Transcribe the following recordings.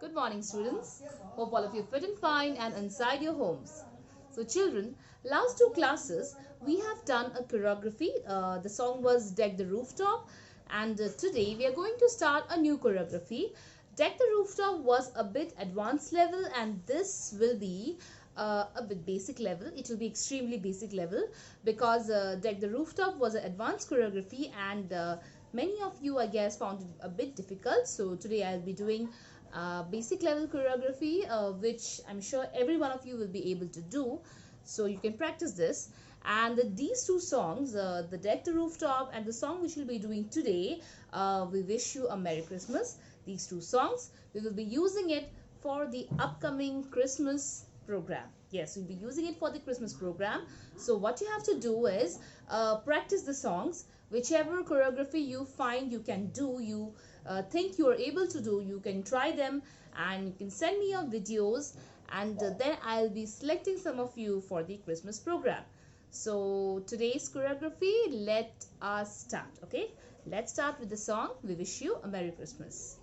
Good morning, students. Hope all of you fit and fine and inside your homes. So, children, last two classes we have done a choreography. The song was Deck the Rooftop, and today we are going to start a new choreography. Deck the Rooftop was a bit advanced level, and this will be a bit basic level. It will be extremely basic level because Deck the Rooftop was an advanced choreography, and many of you, I guess, found it a bit difficult. So today I'll be doing basic level choreography, which I'm sure every one of you will be able to do. So you can practice this. And these two songs, the Deck the Rooftop and the song which we'll be doing today, We Wish You a Merry Christmas. These two songs, we will be using it for the upcoming Christmas program. Yes, we'll be using it for the Christmas program. So what you have to do is practice the songs. Whichever choreography you find you can do, you think you are able to do, you can try them and you can send me your videos, and then I'll be selecting some of you for the Christmas program. So today's choreography, let us start. Okay, let's start with the song We Wish You a Merry Christmas.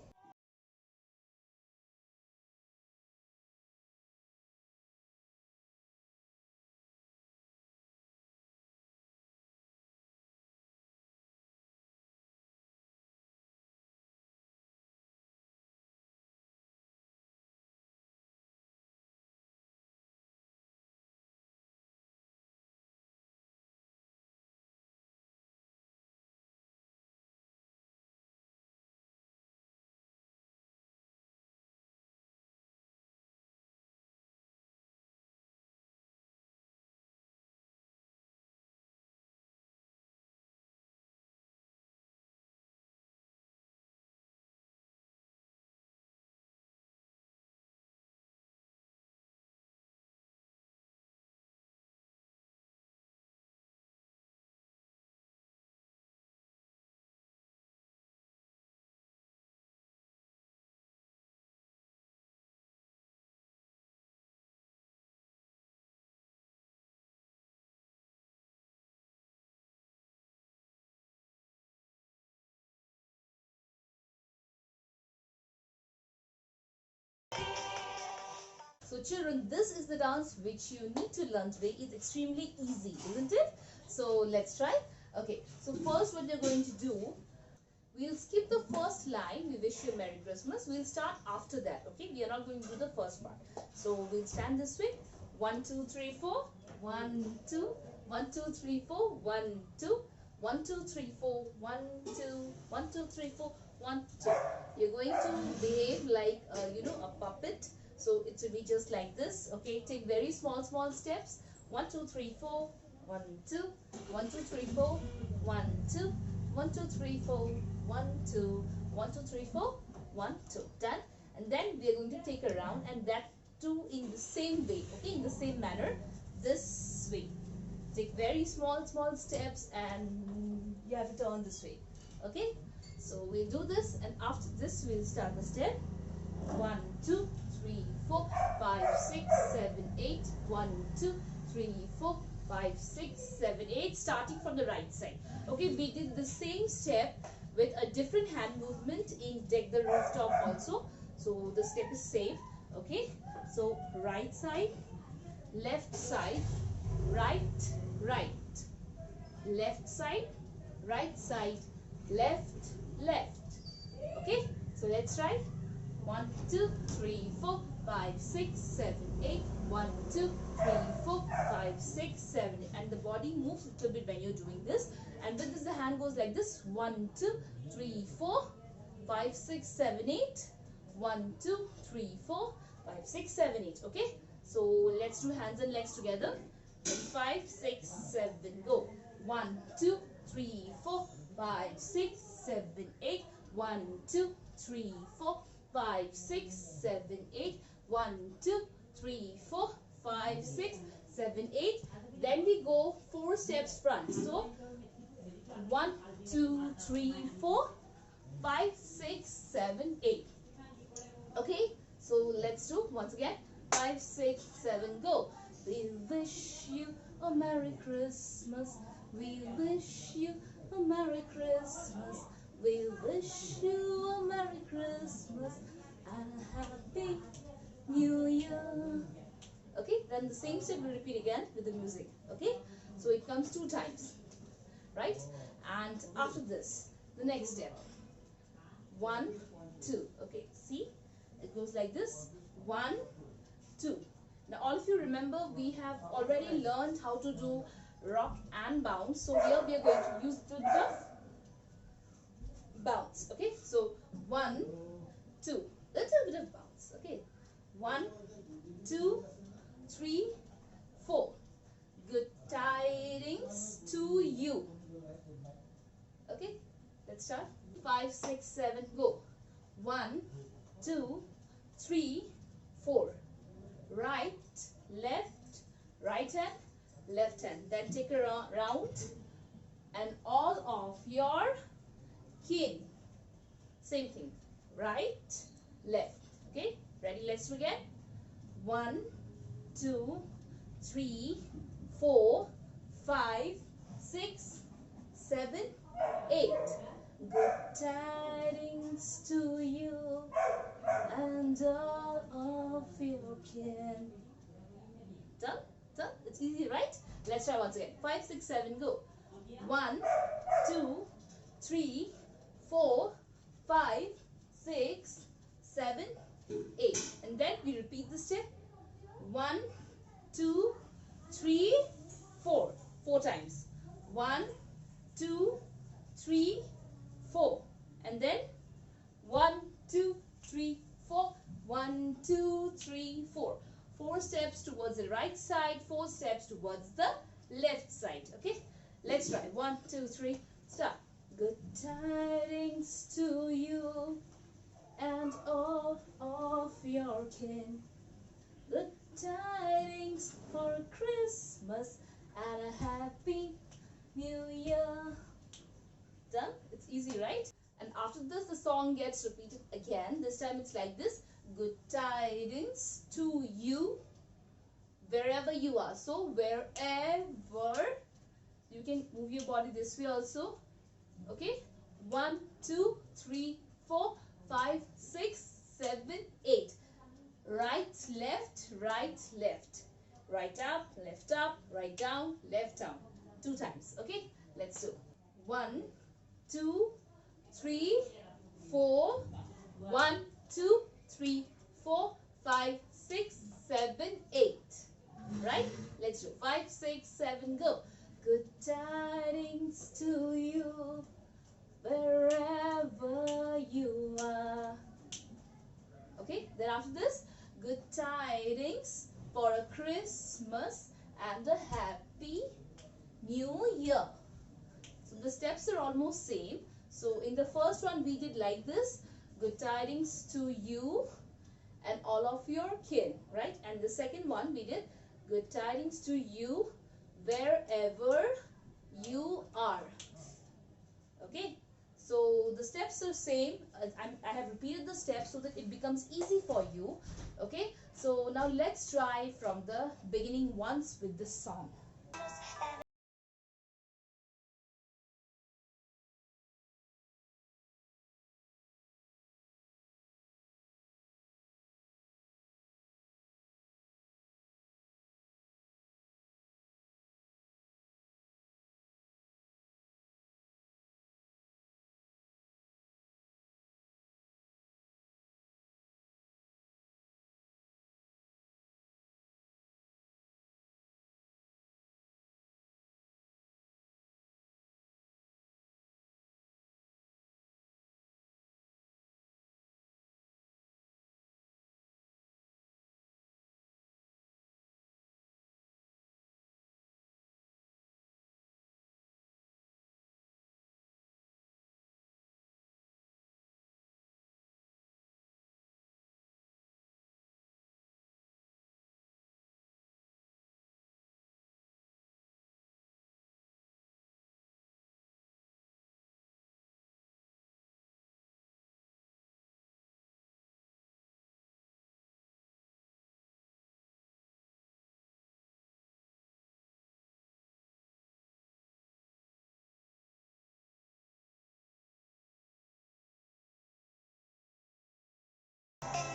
So children, this is the dance which you need to learn today. It's extremely easy, isn't it? So let's try. Okay, so first what you're going to do, we'll skip the first line, We Wish You a Merry Christmas. We'll start after that, okay? We are not going to do the first part. So we'll stand this way. 1, 2, 3, 4. 1, 2. 1, 2, 3, 4. 1, 2. 1, 2, 3, 4. 1, 2. 1, 2, 3, 4. 1, 2. You're going to behave like, a puppet. So it will be just like this, okay? Take very small steps. 1, 2, 3, 4. 1, 2. 1, 2, 3, 4. 1, 2. 1, 2, 3, 4. 1, 2. 1, 2, 3, 4. 1, 2. Done. And then we are going to take a round, and that too in the same way, okay? In the same manner, this way. Take very small steps, and you have to turn this way, okay? So we'll do this, and after this we'll start the step. 1, 2, 3, 4, 5, 6, 7, 8. 1, 2, 3, 4, 5, 6, 7, 8. Starting from the right side. Okay, we did the same step with a different hand movement in Deck the Rooftop also. So the step is same. Okay, so right side, left side, right, left side, left, okay, so let's try. 1, 2, 3, 4, 5, 6, 7, 8. 1, 2, 3, 4, 5, 6, 7, 8. And the body moves a little bit when you're doing this. And with this, the hand goes like this. 1, 2, 3, 4, 5, 6, 7, 8. 1, 2, 3, 4, 5, 6, 7, 8. Okay, so let's do hands and legs together. 5, 6, 7, go. 1, 2, 3, 4, 5, 6, 7, 8. 1, 2, 3, 4, 5, 6, 7, 8. 1, 2, 3, 4, 5, 6, 7, 8. Then we go 4 steps front. So 1, 2, 3, 4, 5, 6, 7, 8. Okay, so let's do once again. 5, 6, 7, go. We wish you a Merry Christmas. We wish you a Merry Christmas. We wish you a Merry Christmas and a Happy Okay, then the same step we repeat again with the music. Okay, so it comes 2 times, right? And after this, the next step, 1, 2. Okay, see, it goes like this, 1, 2. Now all of you remember we have already learned how to do rock and bounce. So here we are going to use the bounce. Okay, so 1, 2, little bit of bounce. Okay, 1, 2, 3, 4. Good tidings to you. Okay, let's start. 5, 6, 7, go. 1, 2, 3, 4. Right, left, right hand, left hand. Then take a round and all of your kin. Same thing. Right, left. Okay, ready? Let's do again. 1, 2, 3, 4, 5, 6, 7, 8. Good tidings to you and all of your kin. Done? Done? It's easy, right? Let's try once again. 5, 6, 7, go. 1, 2, 3, 4, 5, 6, 7, 8. And then we repeat the step. 1, 2, 3, 4. 4 times. 1, 2, 3, 4. And then 1, 2, 3, 4. 1, 2, 3, 4. 4 steps towards the right side, 4 steps towards the left side. Okay, let's try. 1, 2, 3, start. Good tidings to you and all of your kin. Good tidings for Christmas and a happy new year. Done? It's easy, right? And after this, the song gets repeated again. This time it's like this. Good tidings to you wherever you are. So wherever, you can move your body this way also. Okay, 1, 2, 3, 4, 5, 6, 7, 8. Right, left, right, left. Right up, right down, left down. 2 times. Okay, let's do. 1, 2, 3, 4. 1, 2, 3, 4, 5, 6, 7, 8. Right? Let's do 5, 6, 7, go. Good tidings to you wherever you are. Okay, then after this, good tidings for a Christmas and a happy new year. So the steps are almost same. So in the first one we did like this. Good tidings to you and all of your kin, right? And the second one we did good tidings to you wherever you are. Okay, so the steps are same. I have repeated the steps so that it becomes easy for you. Okay, so now let's try from the beginning once with this song.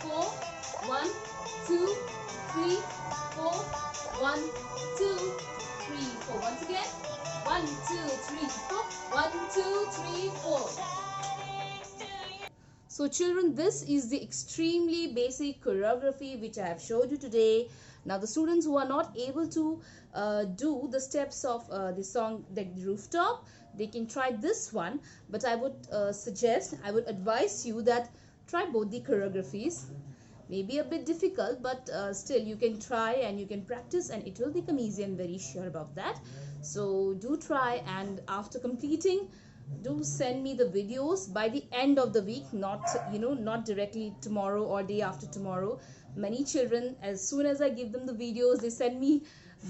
Four, 1, 2, 3, 4. 1, 2, 3, 4. Once again. 1, 2, 3, 4. 1, 2, 3, 4. So children, this is the extremely basic choreography which I have showed you today. Now the students who are not able to do the steps of the song Deck the Rooftop, they can try this one. But I would I would advise you that try both the choreographies. Maybe a bit difficult, but still you can try and you can practice and it will become easy. I'm very sure about that. So do try, and after completing, do send me the videos by the end of the week, not not directly tomorrow or day after tomorrow. Many children, as soon as I give them the videos, they send me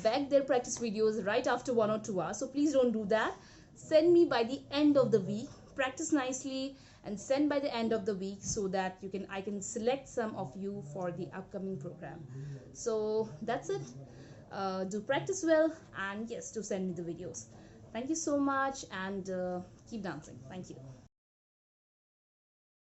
back their practice videos right after 1 or 2 hours. So please don't do that. Send me by the end of the week, practice nicely and send by the end of the week, so that I can select some of you for the upcoming program. So that's it. Do practice well, and yes, do send me the videos. Thank you so much, and keep dancing. Thank you.